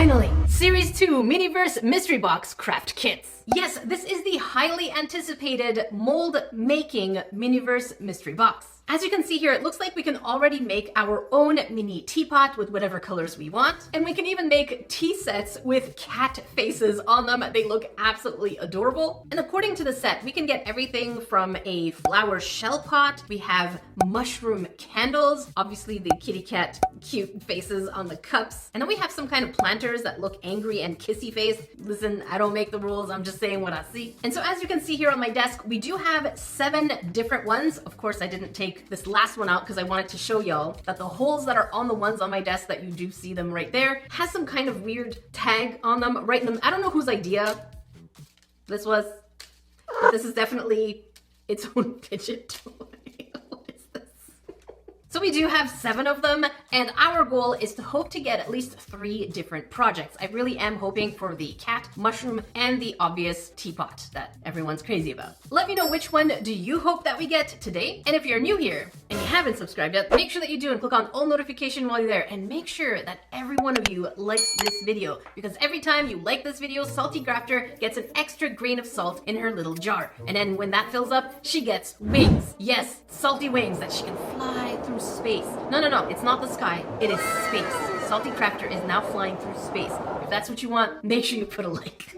Finally, Series 2 Miniverse Mystery Box Craft Kits. Yes, this is the highly anticipated mold making Miniverse Mystery Box. As you can see here, it looks like we can already make our own mini teapot with whatever colors we want. And we can even make tea sets with cat faces on them. They look absolutely adorable. And according to the set, we can get everything from a flower shell pot. We have mushroom candles, obviously the kitty cat cute faces on the cups. And then we have some kind of planters that look angry and kissy face. Listen, I don't make the rules. I'm just saying what I see. And so as you can see here on my desk, we do have 7 different ones. Of course, I didn't take this last one out because I wanted to show y'all that the holes that are on the ones on my desk that you do see them right there has some kind of weird tag on them, right in them. I don't know whose idea this was, but this is definitely its own fidget toy. What is this? So we do have 7 of them, and our goal is to hope to get at least 3 different projects. I really am hoping for the cat, mushroom, and the obvious teapot that everyone's crazy about. Let me know which one do you hope that we get today. And if you're new here and you haven't subscribed yet, make sure that you do and click on all notification while you're there, and make sure that every one of you likes this video, because every time you like this video, Salty Grafter gets an extra grain of salt in her little jar. And then when that fills up, she gets wings. Yes, salty wings that she can fly through space. No, it's not the sky, it is space. Salty Crafter is now flying through space. If that's what you want, make sure you put a like.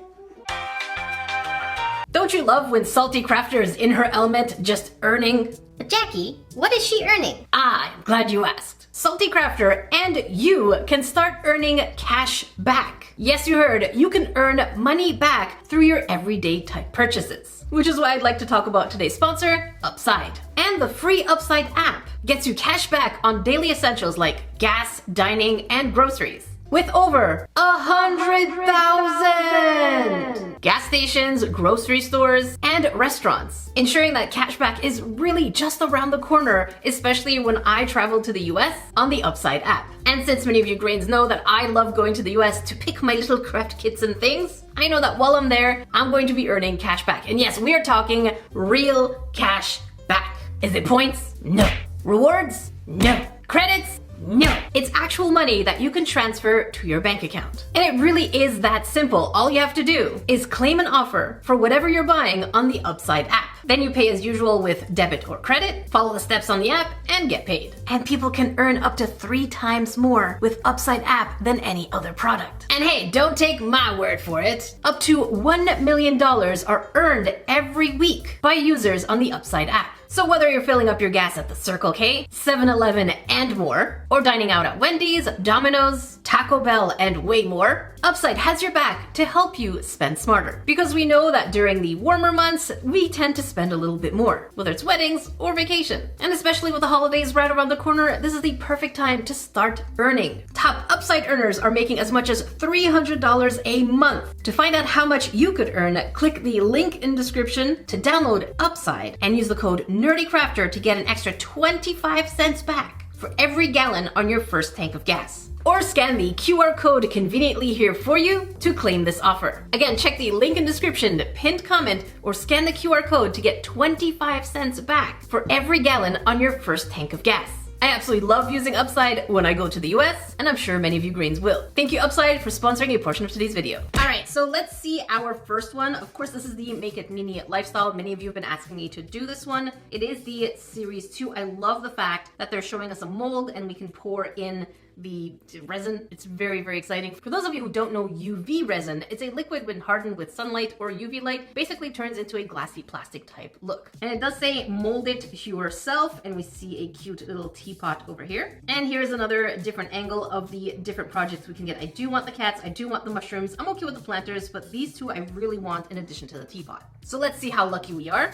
Don't you love when Salty Crafter is in her element just earning? But Jackie, what is she earning? I'm glad you asked. Salty Crafter and you can start earning cash back. Yes, you heard, you can earn money back through your everyday type purchases. Which is why I'd like to talk about today's sponsor, Upside. And the free Upside app gets you cash back on daily essentials like gas, dining, and groceries. With over 100,000 gas stations, grocery stores, and restaurants, ensuring that cashback is really just around the corner, especially when I travel to the US on the Upside app. And since many of you grains know that I love going to the US to pick my little craft kits and things, I know that while I'm there, I'm going to be earning cash back. And yes, we are talking real cash back. Is it points? No. Rewards? No. Credits? No, it's actual money that you can transfer to your bank account. And it really is that simple. All you have to do is claim an offer for whatever you're buying on the Upside app. Then you pay as usual with debit or credit, follow the steps on the app, and get paid. And people can earn up to 3 times more with Upside app than any other product. And hey, don't take my word for it. Up to $1 million are earned every week by users on the Upside app. So whether you're filling up your gas at the Circle K, 7-Eleven, and more, or dining out at Wendy's, Domino's, Taco Bell, and way more, Upside has your back to help you spend smarter. Because we know that during the warmer months, we tend to spend a little bit more, whether it's weddings or vacation. And especially with the holidays right around the corner, this is the perfect time to start earning. Top Upside earners are making as much as $300 a month. To find out how much you could earn, click the link in description to download Upside and use the code NERDYCRAFTER to get an extra 25 cents back for every gallon on your first tank of gas. Or scan the QR code conveniently here for you to claim this offer. Again, check the link in description, the pinned comment, or scan the QR code to get 25 cents back for every gallon on your first tank of gas. I absolutely love using Upside when I go to the US, and I'm sure many of you grains will. Thank you, Upside, for sponsoring a portion of today's video. All right, so let's see our first one. Of course, this is the Make It Mini Lifestyle. Many of you have been asking me to do this one. It is the Series 2. I love the fact that they're showing us a mold and we can pour in the resin. It's very, very exciting. For those of you who don't know UV resin, it's a liquid when hardened with sunlight or UV light, basically turns into a glassy plastic type look. And it does say mold it yourself, and we see a cute little teapot over here. And here's another different angle of the different projects we can get. I do want the cats, I do want the mushrooms, I'm okay with the planters, but these 2 I really want in addition to the teapot. So let's see how lucky we are.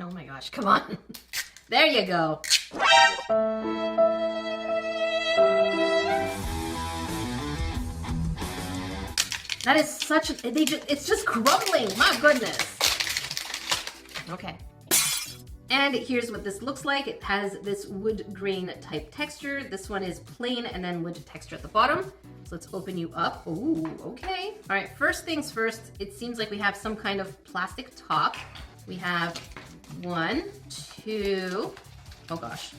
Oh my gosh, come on. There you go. That is such a, it's just crumbling, my goodness. Okay. And here's what this looks like. It has this wood grain type texture. This one is plain and then wood texture at the bottom. So let's open you up. Ooh, okay. All right, first things first, it seems like we have some kind of plastic top. We have 1, 2, oh gosh,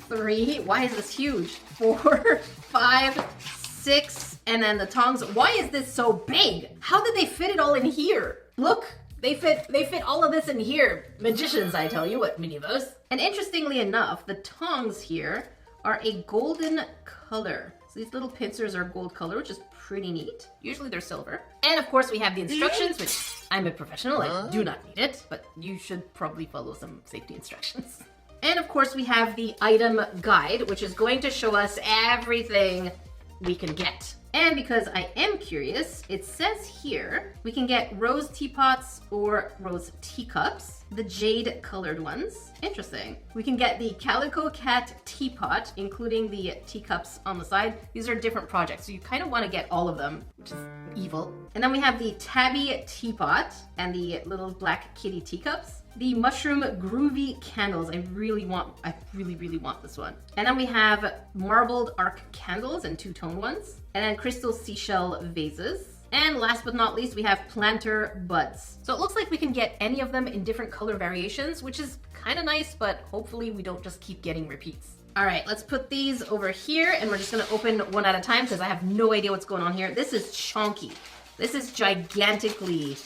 3, why is this huge? 4, 5, 6, and then the tongs. Why is this so big? How did they fit it all in here? Look, they fit all of this in here. Magicians, I tell you what, Miniverse. And interestingly enough, the tongs here are a golden color. So these little pincers are gold color, which is pretty neat. Usually they're silver. And of course we have the instructions, which I'm a professional, I do not need it, but you should probably follow some safety instructions. And of course we have the item guide, which is going to show us everything we can get. And because I am curious, it says here we can get rose teapots or rose teacups, the jade colored ones. Interesting. We can get the calico cat teapot, including the teacups on the side. These are different projects, so you kind of want to get all of them, which is evil. And then we have the tabby teapot and the little black kitty teacups. The mushroom groovy candles. I really want this one. And then we have marbled arc candles and two-tone ones. And then crystal seashell vases. And last but not least, we have planter buds. So it looks like we can get any of them in different color variations, which is kind of nice, but hopefully we don't just keep getting repeats. All right, let's put these over here and we're just gonna open one at a time because I have no idea what's going on here. This is chunky. This is gigantically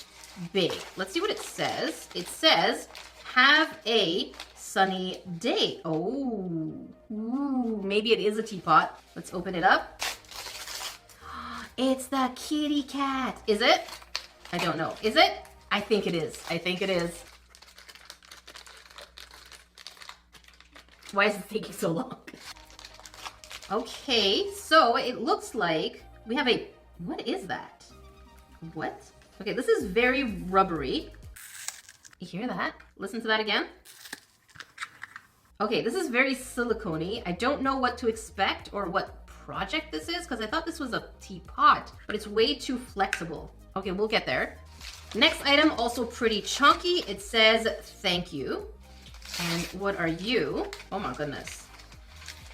big. Let's see what it says. It says, have a sunny day. Oh, ooh, maybe it is a teapot. Let's open it up. It's the kitty cat. Is it? I don't know. Is it? I think it is. I think it is. Why is it taking so long? Okay, so it looks like we have a, what is that? What? Okay, this is very rubbery. You hear that? Listen to that again. Okay, this is very silicone-y. I don't know what to expect or what project this is because I thought this was a teapot, but it's way too flexible. Okay, we'll get there. Next item, also pretty chunky. It says, thank you. And what are you? Oh my goodness.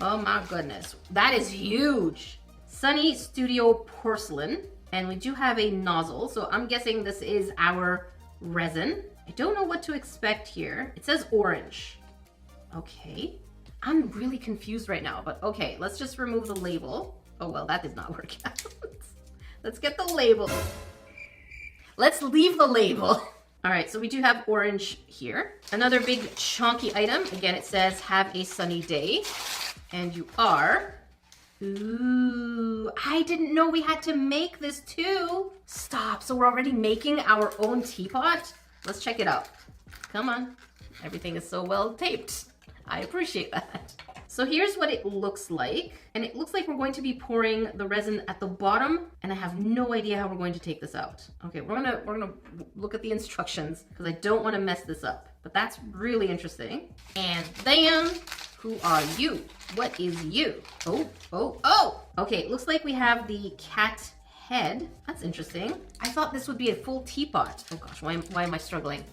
Oh my goodness. That is huge. Sunny Studio Porcelain. And we do have a nozzle, so I'm guessing this is our resin. I don't know what to expect here. It says orange. Okay. I'm really confused right now, but okay, let's just remove the label. Oh, well, that did not work out. Let's get the label. Let's leave the label. All right, so we do have orange here. Another big chunky item. Again, it says, have a sunny day. And you are... Ooh, I didn't know we had to make this too. Stop, so we're already making our own teapot? Let's check it out. Come on. Everything is so well taped. I appreciate that. So here's what it looks like. And it looks like we're going to be pouring the resin at the bottom, and I have no idea how we're going to take this out. Okay, we're gonna look at the instructions because I don't want to mess this up. But that's really interesting. And then, who are you? What is you? Oh, oh, oh! Okay, it looks like we have the cat head. That's interesting. I thought this would be a full teapot. Oh gosh, why am I struggling?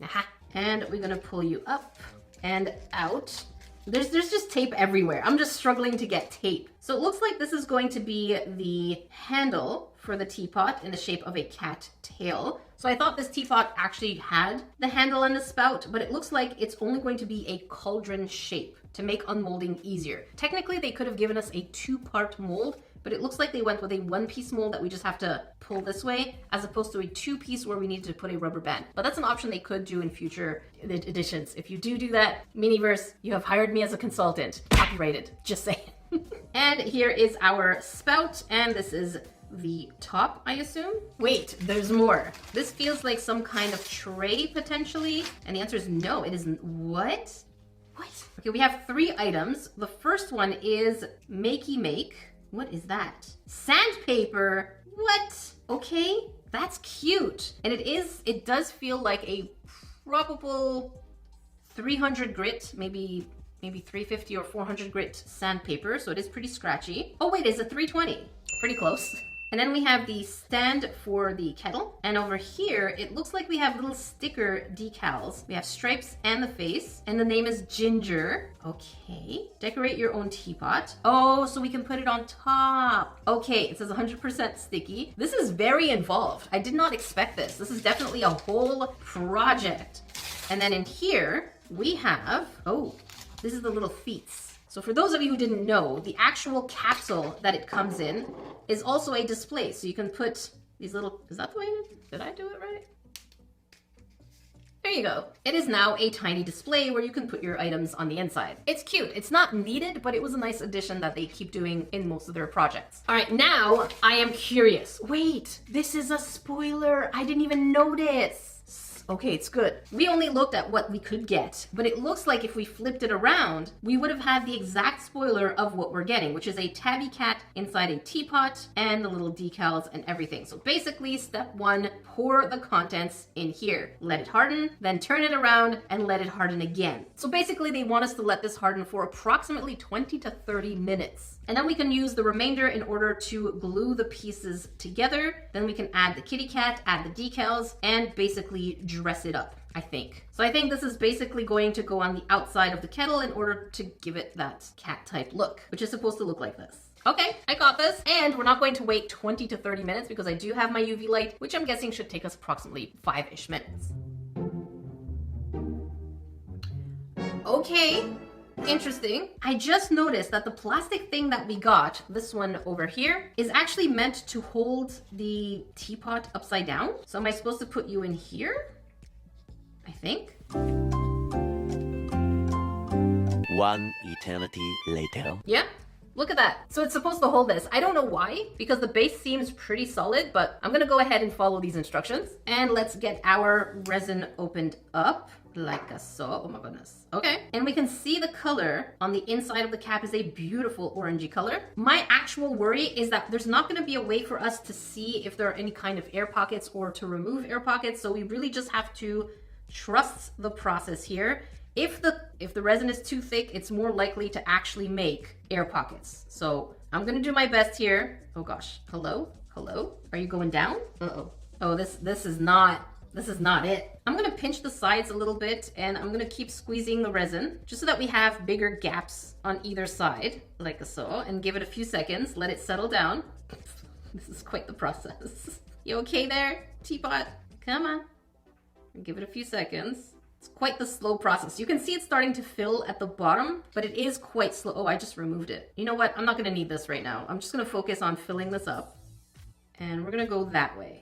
Aha. And we're gonna pull you up and out. There's just tape everywhere. I'm just struggling to get tape. So it looks like this is going to be the handle for the teapot in the shape of a cat tail. So I thought this teapot actually had the handle and the spout, but it looks like it's only going to be a cauldron shape to make unmolding easier. Technically, they could have given us a two-part mold, but it looks like they went with a one-piece mold that we just have to pull this way, as opposed to a two-piece where we needed to put a rubber band. But that's an option they could do in future editions. If you do that, Miniverse, you have hired me as a consultant. Copyrighted, just saying. And here is our spout, and this is the top, I assume. Wait, there's more. This feels like some kind of tray, potentially. And the answer is no, it isn't. What? What? Okay, we have 3 items. The first one is Makey Make. What is that? Sandpaper? What? Okay, that's cute. And it does feel like a probable 300 grit, maybe 350 or 400 grit sandpaper, so it is pretty scratchy. Oh wait, it's a 320. Pretty close. And then we have the stand for the kettle. And over here, it looks like we have little sticker decals. We have stripes and the face. And the name is Ginger. Okay. Decorate your own teapot. Oh, so we can put it on top. Okay, it says 100% sticky. This is very involved. I did not expect this. This is definitely a whole project. And then in here, we have, oh, this is the little feets. So for those of you who didn't know, the actual capsule that it comes in is also a display. So you can put these little, is that the way, did I do it right? There you go. It is now a tiny display where you can put your items on the inside. It's cute. It's not needed, but it was a nice addition that they keep doing in most of their projects. All right, now I am curious. Wait, this is a spoiler. I didn't even notice. Okay, it's good. We only looked at what we could get, but it looks like if we flipped it around, we would have had the exact spoiler of what we're getting, which is a tabby cat inside a teapot and the little decals and everything. So basically, step one, pour the contents in here. Let it harden, then turn it around and let it harden again. So basically, they want us to let this harden for approximately 20 to 30 minutes. And then we can use the remainder in order to glue the pieces together. Then we can add the kitty cat, add the decals, and basically dress it up, I think. So I think this is basically going to go on the outside of the kettle in order to give it that cat type look, which is supposed to look like this. Okay, I got this. And we're not going to wait 20 to 30 minutes because I do have my UV light, which I'm guessing should take us approximately 5-ish minutes. Okay. Interesting. I just noticed that the plastic thing that we got, this one over here, is actually meant to hold the teapot upside down. So am I supposed to put you in here? I think. One eternity later. Yeah. Look at that. So it's supposed to hold this. I don't know why, because the base seems pretty solid, but I'm gonna go ahead and follow these instructions. And let's get our resin opened up like so. Oh my goodness. Okay. And we can see the color on the inside of the cap is a beautiful orangey color. My actual worry is that there's not gonna be a way for us to see if there are any kind of air pockets or to remove air pockets. So we really just have to trust the process here. If the resin is too thick, it's more likely to actually make air pockets. So I'm gonna do my best here. Oh gosh, hello? Hello? Are you going down? Uh-oh. Oh, this is not it. I'm gonna pinch the sides a little bit and I'm gonna keep squeezing the resin just so that we have bigger gaps on either side, like so, and give it a few seconds, let it settle down. This is quite the process. You okay there, teapot? Come on. Give it a few seconds. It's quite the slow process. You can see it's starting to fill at the bottom, but it is quite slow. Oh, I just removed it. You know what? I'm not gonna need this right now. I'm just gonna focus on filling this up. And we're gonna go that way.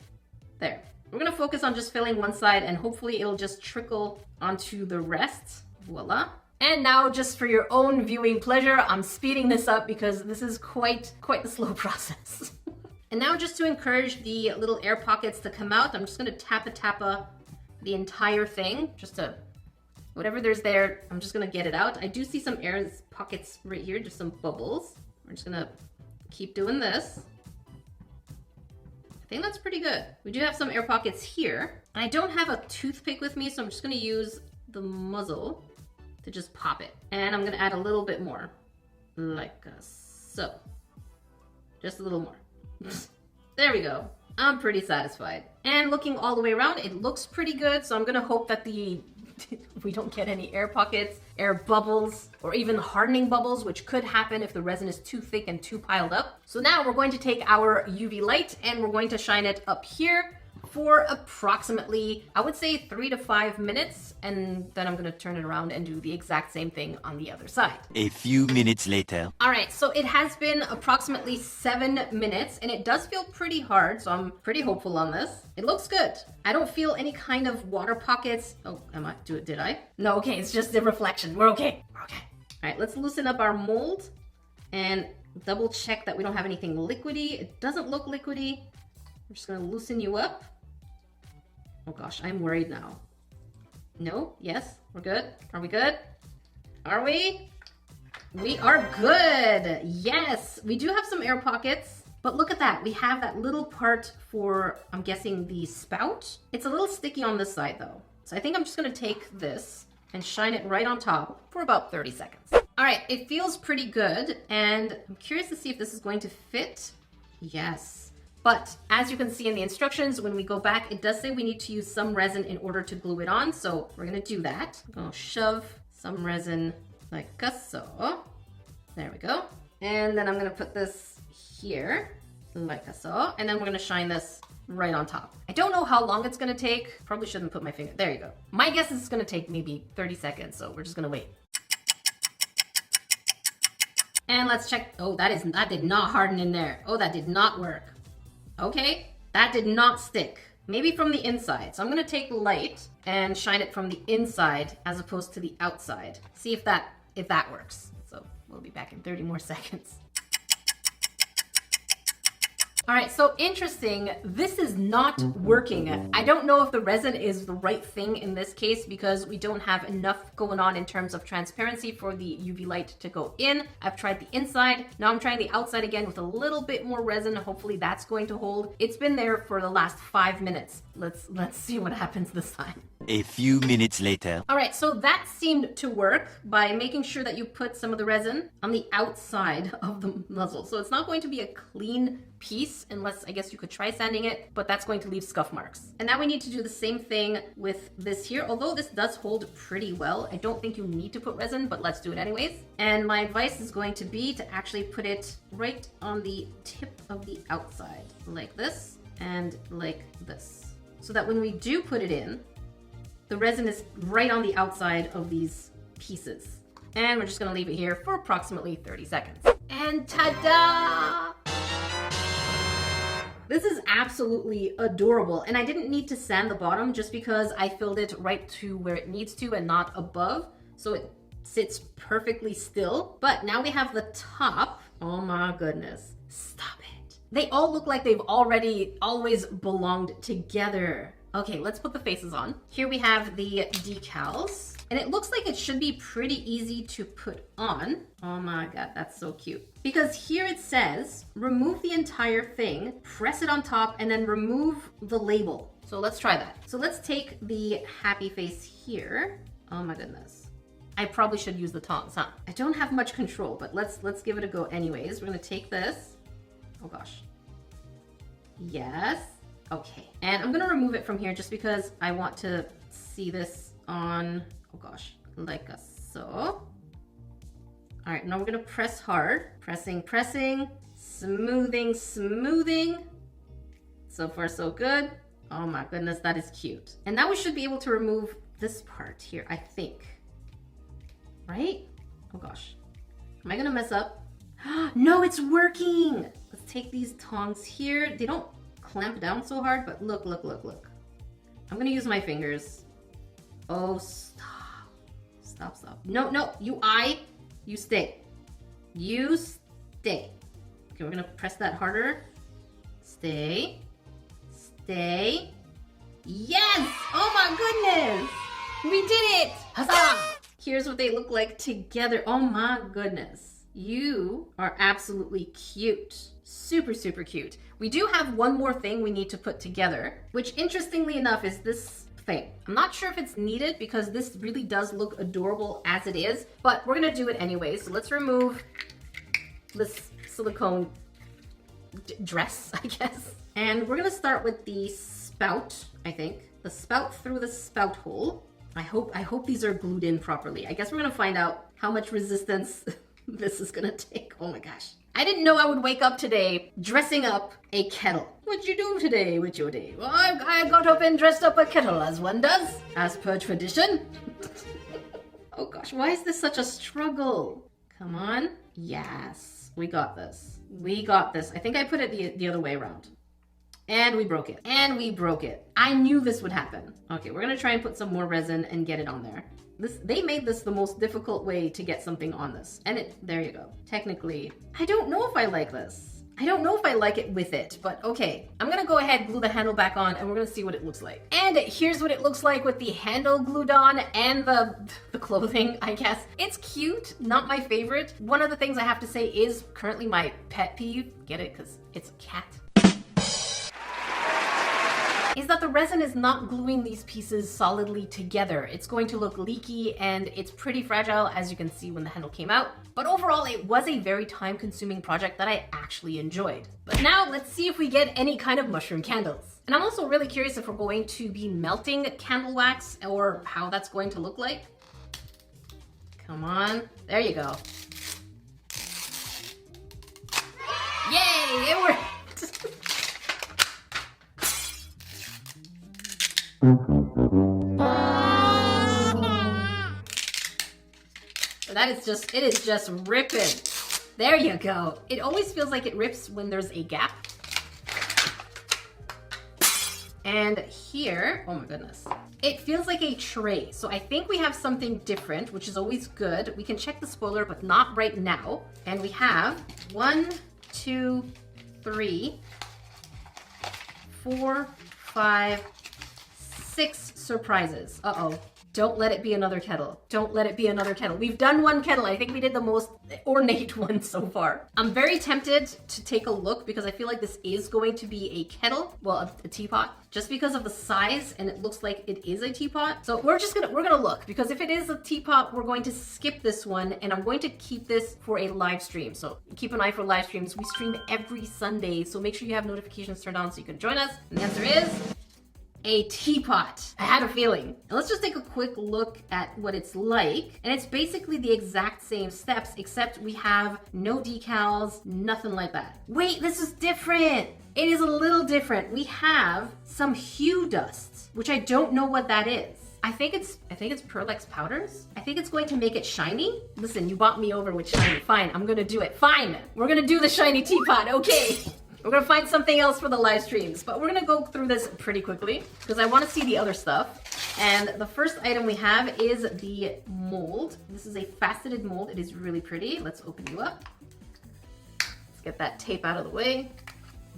There. We're gonna focus on just filling one side and hopefully it'll just trickle onto the rest. Voila. And now just for your own viewing pleasure, I'm speeding this up because this is quite the slow process. And now just to encourage the little air pockets to come out, I'm just gonna tappa the entire thing, just to, whatever there's there, I'm just gonna get it out. I do see some air pockets right here, just some bubbles. We're just gonna keep doing this. I think that's pretty good. We do have some air pockets here. I don't have a toothpick with me, so I'm just gonna use the muzzle to just pop it. And I'm gonna add a little bit more, like so. Just a little more. There we go. I'm pretty satisfied. And looking all the way around, it looks pretty good. So I'm gonna hope that we don't get any air pockets, air bubbles, or even hardening bubbles, which could happen if the resin is too thick and too piled up. So now we're going to take our UV light and we're going to shine it up here for approximately, I would say 3 to 5 minutes. And then I'm gonna turn it around and do the exact same thing on the other side. A few minutes later. All right, so it has been approximately 7 minutes and it does feel pretty hard. So I'm pretty hopeful on this. It looks good. I don't feel any kind of water pockets. Oh, did I? No, okay, it's just the reflection. We're okay, we're okay. All right, let's loosen up our mold and double check that we don't have anything liquidy. It doesn't look liquidy. I'm just gonna loosen you up. Oh gosh, I'm worried now. No? Yes? We're good? Are we good? Are we? We are good! Yes! We do have some air pockets, but look at that. We have that little part for, I'm guessing, the spout. It's a little sticky on this side though. So I think I'm just gonna take this and shine it right on top for about 30 seconds. All right, it feels pretty good, and I'm curious to see if this is going to fit. Yes. But as you can see in the instructions, when we go back, it does say we need to use some resin in order to glue it on. So we're gonna do that. I'm gonna shove some resin like so. There we go. And then I'm gonna put this here like so. And then we're gonna shine this right on top. I don't know how long it's gonna take. Probably shouldn't put my finger. There you go. My guess is it's gonna take maybe 30 seconds. So we're just gonna wait. And let's check. Oh, that did not harden in there. Oh, that did not work. Okay, that did not stick. Maybe from the inside. So I'm gonna take light and shine it from the inside as opposed to the outside. See if that works. So we'll be back in 30 more seconds. All right, so interesting, this is not working. I don't know if the resin is the right thing in this case because we don't have enough going on in terms of transparency for the UV light to go in. I've tried the inside, now I'm trying the outside again with a little bit more resin. Hopefully that's going to hold. It's been there for the last 5 minutes. Let's see what happens this time. A few minutes later. All right, so that seemed to work by making sure that you put some of the resin on the outside of the muzzle. So it's not going to be a clean piece unless I guess you could try sanding it, but that's going to leave scuff marks. And now we need to do the same thing with this here. Although this does hold pretty well, I don't think you need to put resin, but let's do it anyways. And my advice is going to be to actually put it right on the tip of the outside, like this and like this. So that when we do put it in, the resin is right on the outside of these pieces. And we're just gonna leave it here for approximately 30 seconds. And ta-da! This is absolutely adorable. And I didn't need to sand the bottom just because I filled it right to where it needs to and not above. So it sits perfectly still. But now we have the top. Oh my goodness. Stop it. They all look like they've always belonged together. Okay, let's put the faces on. Here we have the decals. And it looks like it should be pretty easy to put on. Oh my God, that's so cute. Because here it says, remove the entire thing, press it on top, and then remove the label. So let's try that. So let's take the happy face here. Oh my goodness. I probably should use the tongs, huh? I don't have much control, but let's give it a go anyways. We're gonna take this. Oh gosh. Yes. Okay. And I'm gonna remove it from here just because I want to see this on, oh gosh, like so. All right, now we're gonna press hard. Pressing, smoothing. So far, so good. Oh my goodness, that is cute. And now we should be able to remove this part here, I think. Right? Oh gosh. Am I gonna mess up? No, it's working! Let's take these tongs here. They don't clamp down so hard, but look. I'm gonna use my fingers. Oh, stop. No, you stay. You stay. Okay, we're gonna press that harder. Stay. Yes! Oh my goodness! We did it! Huzzah! Here's what they look like together. Oh my goodness. You are absolutely cute. Super, super cute. We do have one more thing we need to put together, which interestingly enough is this thing. I'm not sure if it's needed because this really does look adorable as it is, but we're gonna do it anyway. So let's remove this silicone dress, I guess. And we're gonna start with the spout, I think. The spout through the spout hole. I hope these are glued in properly. I guess we're gonna find out how much resistance this is gonna take. Oh my gosh. I didn't know I would wake up today dressing up a kettle. What'd you do today with your day? Well, I got up and dressed up a kettle as one does, as per tradition. Oh gosh, why is this such a struggle? Come on. Yes, we got this. I think I put it the other way around. And we broke it. I knew this would happen. Okay, we're gonna try and put some more resin and get it on there. They made this the most difficult way to get something on this. And there you go. Technically, I don't know if I like this. I don't know if I like it with it, but okay. I'm gonna go ahead, glue the handle back on, and we're gonna see what it looks like. And here's what it looks like with the handle glued on and the clothing, I guess. It's cute, not my favorite. One of the things I have to say is currently my pet peeve. Get it? Because it's a cat. is that the resin is not gluing these pieces solidly together. It's going to look leaky and it's pretty fragile, as you can see when the handle came out. But overall, it was a very time-consuming project that I actually enjoyed. But now let's see if we get any kind of mushroom candles. And I'm also really curious if we're going to be melting candle wax or how that's going to look like. Come on, there you go. Yay, it worked! So that is just, it is just ripping. There you go. It always feels like it rips when there's a gap. And here, oh my goodness, it feels like a tray. So I think we have something different, which is always good. We can check the spoiler, but not right now. And we have 1, 2, 3, 4, 5, 6 surprises. Uh-oh. Don't let it be another kettle. Don't let it be another kettle. We've done one kettle. I think we did the most ornate one so far. I'm very tempted to take a look because I feel like this is going to be a kettle, well, a teapot, just because of the size, and it looks like it is a teapot. So we're gonna look, because if it is a teapot, we're going to skip this one, and I'm going to keep this for a live stream. So keep an eye for live streams. We stream every Sunday, so make sure you have notifications turned on so you can join us. And the answer is a teapot. I had a feeling. And let's just take a quick look at what it's like. And it's basically the exact same steps, except we have no decals, nothing like that. Wait, this is different. It is a little different. We have some hue dust, which I don't know what that is. I think it's Perlex powders. I think it's going to make it shiny. Listen, you bought me over with shiny. Fine, I'm gonna do it. Fine, we're gonna do the shiny teapot, okay. We're gonna find something else for the live streams, but we're gonna go through this pretty quickly because I wanna see the other stuff. And the first item we have is the mold. This is a faceted mold. It is really pretty. Let's open you up. Let's get that tape out of the way.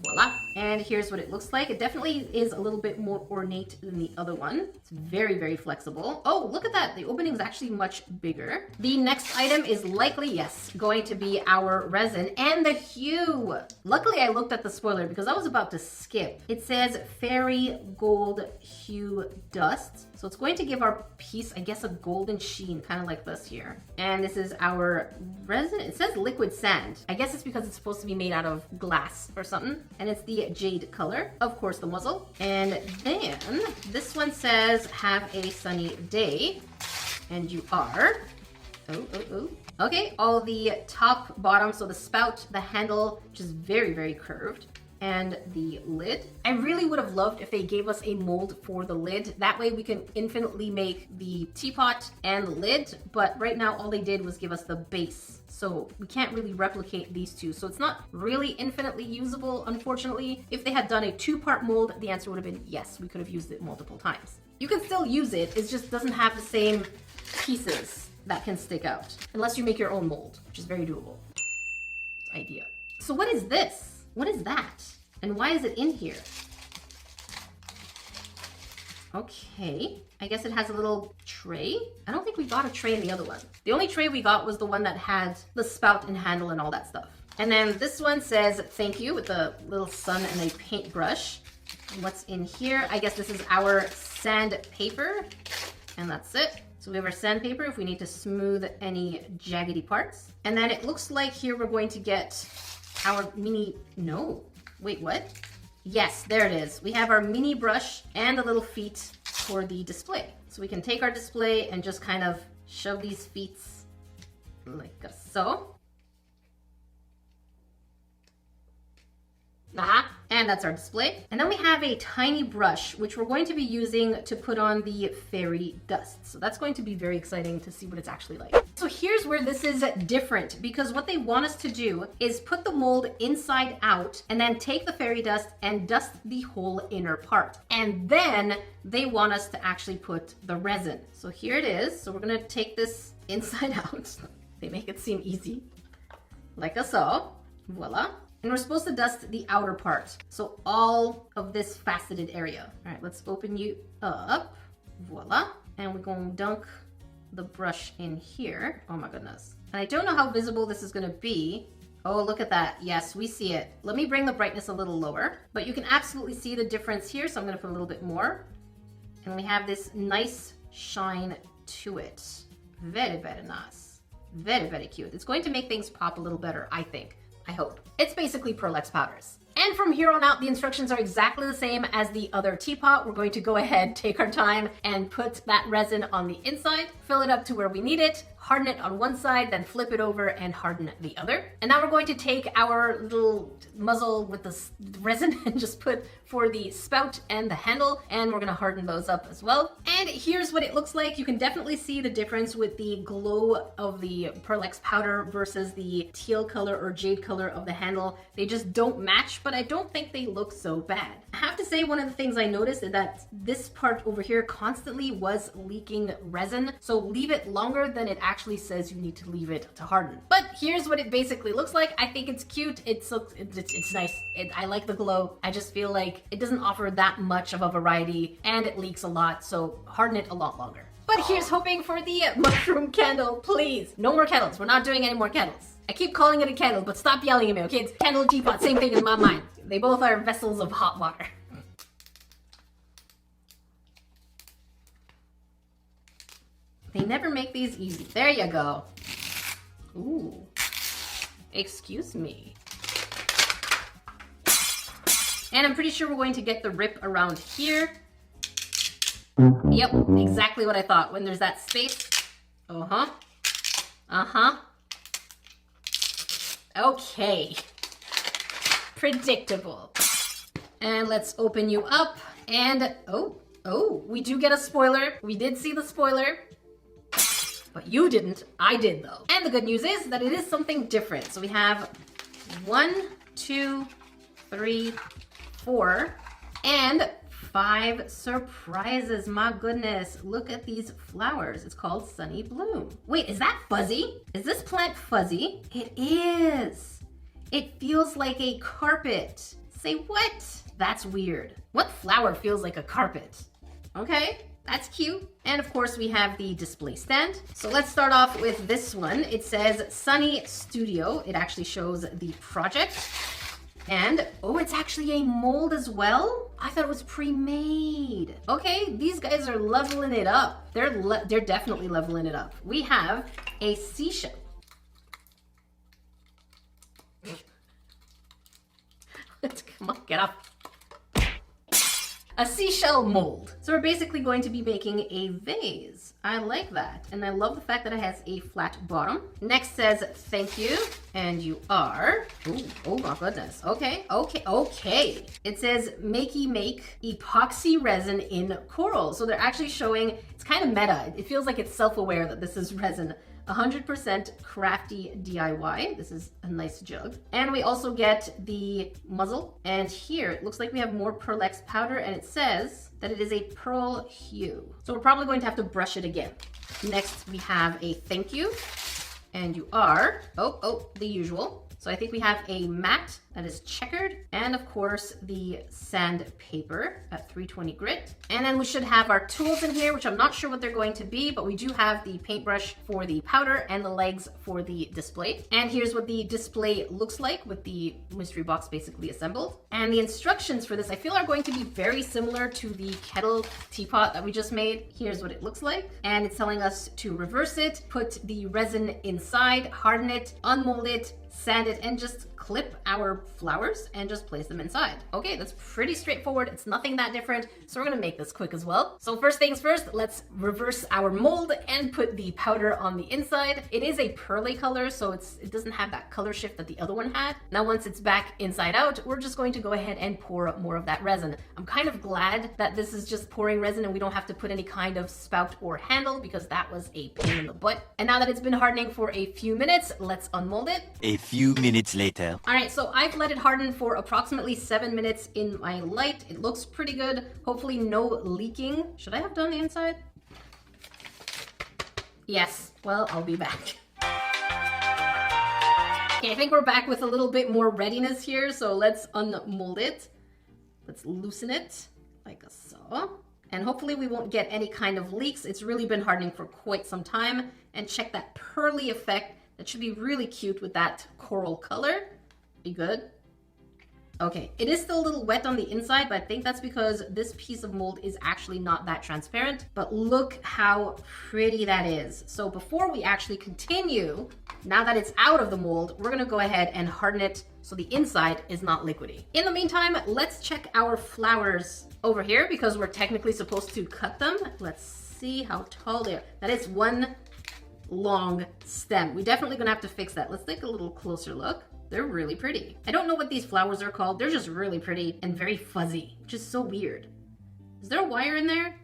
Voila. And here's what it looks like. It definitely is a little bit more ornate than the other one. It's very, very flexible. Oh, look at that. The opening is actually much bigger. The next item is likely, yes, going to be our resin and the hue. Luckily, I looked at the spoiler because I was about to skip. It says Fairy Gold Hue Dust. So it's going to give our piece, I guess, a golden sheen, kind of like this here. And this is our resin. It says liquid sand. I guess it's because it's supposed to be made out of glass or something. And it's the Jade color, of course, the muzzle. And then this one says, have a sunny day. And you are. Okay, all the top, bottom, so the spout, the handle, which is very, very curved, and the lid. I really would have loved if they gave us a mold for the lid. That way we can infinitely make the teapot and the lid, but right now all they did was give us the base. So we can't really replicate these two. So it's not really infinitely usable, unfortunately. If they had done a 2-part mold, the answer would have been yes, we could have used it multiple times. You can still use it, it just doesn't have the same pieces that can stick out, unless you make your own mold, which is very doable. Idea. So what is this? What is that? And why is it in here? Okay, I guess it has a little tray. I don't think we got a tray in the other one. The only tray we got was the one that had the spout and handle and all that stuff. And then this one says thank you with a little sun and a paintbrush. What's in here? I guess this is our sandpaper, and that's it. So we have our sandpaper if we need to smooth any jaggedy parts. And then it looks like here we're going to get our mini, no, wait, what? Yes, there it is. We have our mini brush and the little feet for the display. So we can take our display and just kind of shove these feet like so. And that's our display. And then we have a tiny brush, which we're going to be using to put on the fairy dust. So that's going to be very exciting to see what it's actually like. So here's where this is different, because what they want us to do is put the mold inside out and then take the fairy dust and dust the whole inner part. And then they want us to actually put the resin. So here it is. So we're gonna take this inside out. They make it seem easy, like so. Voila. And we're supposed to dust the outer part. So all of this faceted area. All right, let's open you up. Voila. And we're going to dunk the brush in here. Oh my goodness. And I don't know how visible this is going to be Oh, look at that. Yes, we see it. Let me bring the brightness a little lower, but you can absolutely see the difference here. So I'm going to put a little bit more. And we have this nice shine to it. Very, very nice. Very, very cute. It's going to make things pop a little better, I think. I hope. It's basically Pearlex powders. And from here on out, the instructions are exactly the same as the other teapot. We're going to go ahead, take our time, and put that resin on the inside, fill it up to where we need it, harden it on one side, then flip it over and harden the other. And now we're going to take our little muzzle with the resin and just put for the spout and the handle, and we're gonna harden those up as well. And here's what it looks like. You can definitely see the difference with the glow of the Pearlex powder versus the teal color or jade color of the handle. They just don't match, but I don't think they look so bad. I have to say, one of the things I noticed is that this part over here constantly was leaking resin, so leave it longer than it actually says you need to leave it to harden. But here's what it basically looks like. I think it's cute. It's nice. I like the glow. I just feel like it doesn't offer that much of a variety and it leaks a lot, so harden it a lot longer. But here's hoping for the mushroom candle, please. No more candles. We're not doing any more candles. I keep calling it a candle, but stop yelling at me, okay? It's candle, teapot, same thing in my mind. They both are vessels of hot water. They never make these easy. There you go. Ooh. Excuse me. And I'm pretty sure we're going to get the rip around here. Yep, exactly what I thought. When there's that space. Uh-huh. Uh-huh. Okay. Predictable. And let's open you up. And, oh, we do get a spoiler. We did see the spoiler. But you didn't. I did, though. And the good news is that it is something different. So we have 1, 2, 3, 4, and 5 surprises. My goodness. Look at these flowers. It's called Sunny Bloom. Wait, is that fuzzy? Is this plant fuzzy? It is. It feels like a carpet. Say what? That's weird. What flower feels like a carpet? Okay. That's cute. And of course we have the display stand. So let's start off with this one. It says Sunny Studio. It actually shows the project. And, oh, it's actually a mold as well? I thought it was pre-made. Okay, these guys are leveling it up. They're definitely leveling it up. We have a seashell. Come on, get up. A seashell mold. So we're basically going to be making a vase. I like that. And I love the fact that it has a flat bottom. Next says, thank you. And you are, ooh, oh my goodness. Okay. It says, makey make epoxy resin in coral. So they're actually showing, it's kind of meta. It feels like it's self-aware that this is resin. 100% crafty DIY. This is a nice jug. And we also get the muzzle. And here, it looks like we have more Pearlex powder, and it says that it is a pearl hue. So we're probably going to have to brush it again. Next, we have a thank you. And you are, the usual. So I think we have a mat that is checkered, and of course the sandpaper at 320 grit. And then we should have our tools in here, which I'm not sure what they're going to be, but we do have the paintbrush for the powder and the legs for the display. And here's what the display looks like with the mystery box basically assembled. And the instructions for this I feel are going to be very similar to the kettle teapot that we just made. Here's what it looks like. And it's telling us to reverse it, put the resin inside, harden it, unmold it, sand it, and just clip our flowers and just place them inside. Okay, that's pretty straightforward. It's nothing that different. So we're gonna make this quick as well. So first things first, let's reverse our mold and put the powder on the inside. It is a pearly color, so it doesn't have that color shift that the other one had. Now, once it's back inside out, we're just going to go ahead and pour more of that resin. I'm kind of glad that this is just pouring resin and we don't have to put any kind of spout or handle, because that was a pain in the butt. And now that it's been hardening for a few minutes, let's unmold it. A few minutes later. All right, so I've let it harden for approximately 7 minutes in my light. It looks pretty good. Hopefully no leaking. Should I have done the inside? Yes, well, I'll be back. Okay, I think we're back with a little bit more readiness here, so let's unmold it. Let's loosen it like so. And hopefully we won't get any kind of leaks. It's really been hardening for quite some time. And check that pearly effect That should be really cute with that coral color. Be good. Okay, it is still a little wet on the inside, but I think that's because this piece of mold is actually not that transparent. But look how pretty that is. So before we actually continue, now that it's out of the mold, we're gonna go ahead and harden it so the inside is not liquidy. In the meantime, let's check our flowers over here because we're technically supposed to cut them. Let's see how tall they are. That is one long stem. We're definitely gonna have to fix that. Let's take a little closer look. They're really pretty. I don't know what these flowers are called. They're just really pretty and very fuzzy, which is so weird. Is there a wire in there?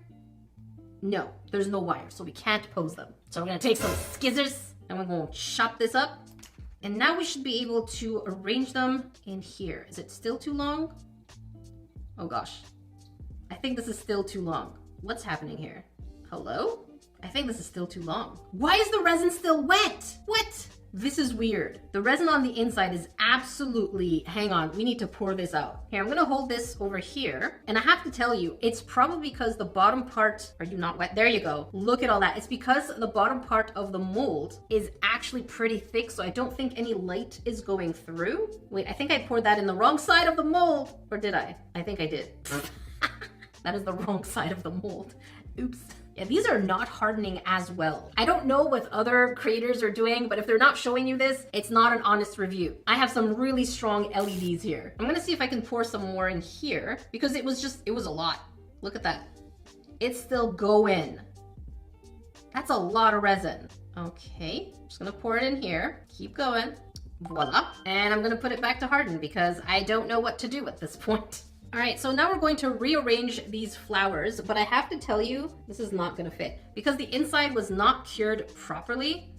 No, there's no wire, so we can't pose them. So we're gonna take some scissors and we're gonna chop this up. And now we should be able to arrange them in here. Is it still too long? Oh gosh. I think this is still too long. What's happening here? Hello? I think this is still too long. Why is the resin still wet? What? This is weird. The resin on the inside is absolutely, hang on, we need to pour this out. Here, I'm gonna hold this over here. And I have to tell you, it's probably because the bottom part, are you not wet? There you go. Look at all that. It's because the bottom part of the mold is actually pretty thick, so I don't think any light is going through. Wait, I think I poured that in the wrong side of the mold. Or did I? I think I did. That is the wrong side of the mold. Oops. Yeah, these are not hardening as well. I don't know what other creators are doing, but if they're not showing you this, it's not an honest review. I have some really strong LEDs here. I'm gonna see if I can pour some more in here because it was a lot. Look at that. It's still going. That's a lot of resin. Okay, just gonna pour it in here. Keep going. Voila. And I'm gonna put it back to harden because I don't know what to do at this point. All right, so now we're going to rearrange these flowers, but I have to tell you, this is not gonna fit because the inside was not cured properly.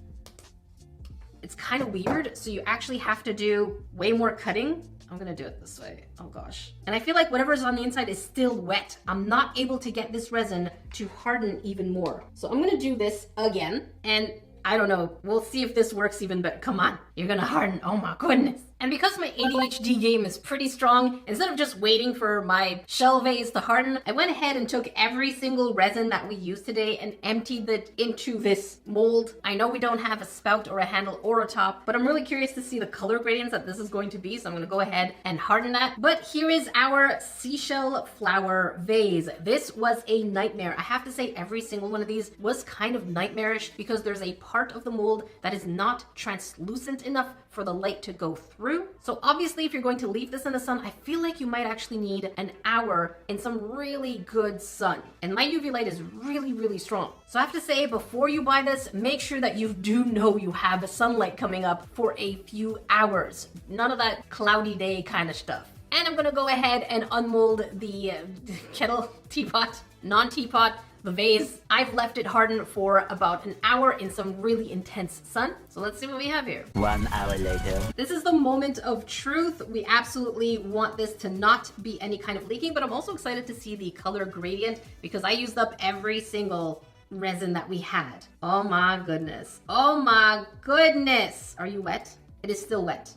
It's kind of weird, so you actually have to do way more cutting. I'm gonna do it this way, oh gosh. And I feel like whatever's on the inside is still wet. I'm not able to get this resin to harden even more. So I'm gonna do this again, and I don't know, we'll see if this works even better. Come on, you're gonna harden, oh my goodness. And because my ADHD game is pretty strong, instead of just waiting for my shell vase to harden, I went ahead and took every single resin that we used today and emptied it into this mold. I know we don't have a spout or a handle or a top, but I'm really curious to see the color gradients that this is going to be, so I'm gonna go ahead and harden that. But here is our seashell flower vase. This was a nightmare. I have to say every single one of these was kind of nightmarish because there's a part of the mold that is not translucent enough for the light to go through. So obviously if you're going to leave this in the sun, I feel like you might actually need an hour in some really good sun. And my UV light is really, really strong. So I have to say, before you buy this, make sure that you do know you have sunlight coming up for a few hours. None of that cloudy day kind of stuff. And I'm gonna go ahead and unmold the kettle, teapot, non-teapot, the vase. I've left it harden for about an hour in some really intense sun. So let's see what we have here. 1 hour later. This is the moment of truth. We absolutely want this to not be any kind of leaking, but I'm also excited to see the color gradient because I used up every single resin that we had. Oh my goodness. Oh my goodness. Are you wet? It is still wet.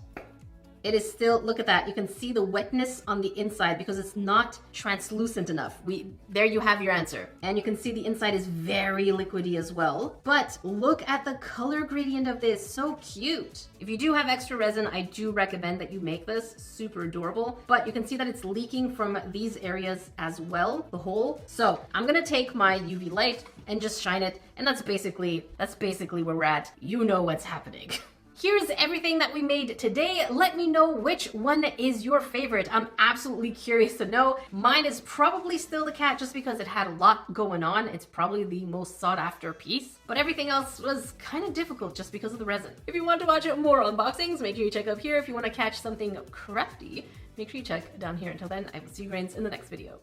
It is still, look at that. You can see the wetness on the inside because it's not translucent enough. There you have your answer. And you can see the inside is very liquidy as well. But look at the color gradient of this, so cute. If you do have extra resin, I do recommend that you make this, super adorable. But you can see that it's leaking from these areas as well, the hole. So I'm gonna take my UV light and just shine it. And that's basically where we're at. You know what's happening. Here's everything that we made today. Let me know which one is your favorite. I'm absolutely curious to know. Mine is probably still the cat just because it had a lot going on. It's probably the most sought after piece, but everything else was kind of difficult just because of the resin. If you want to watch more unboxings, make sure you check up here. If you want to catch something crafty, make sure you check down here. Until then, I will see you guys in the next video.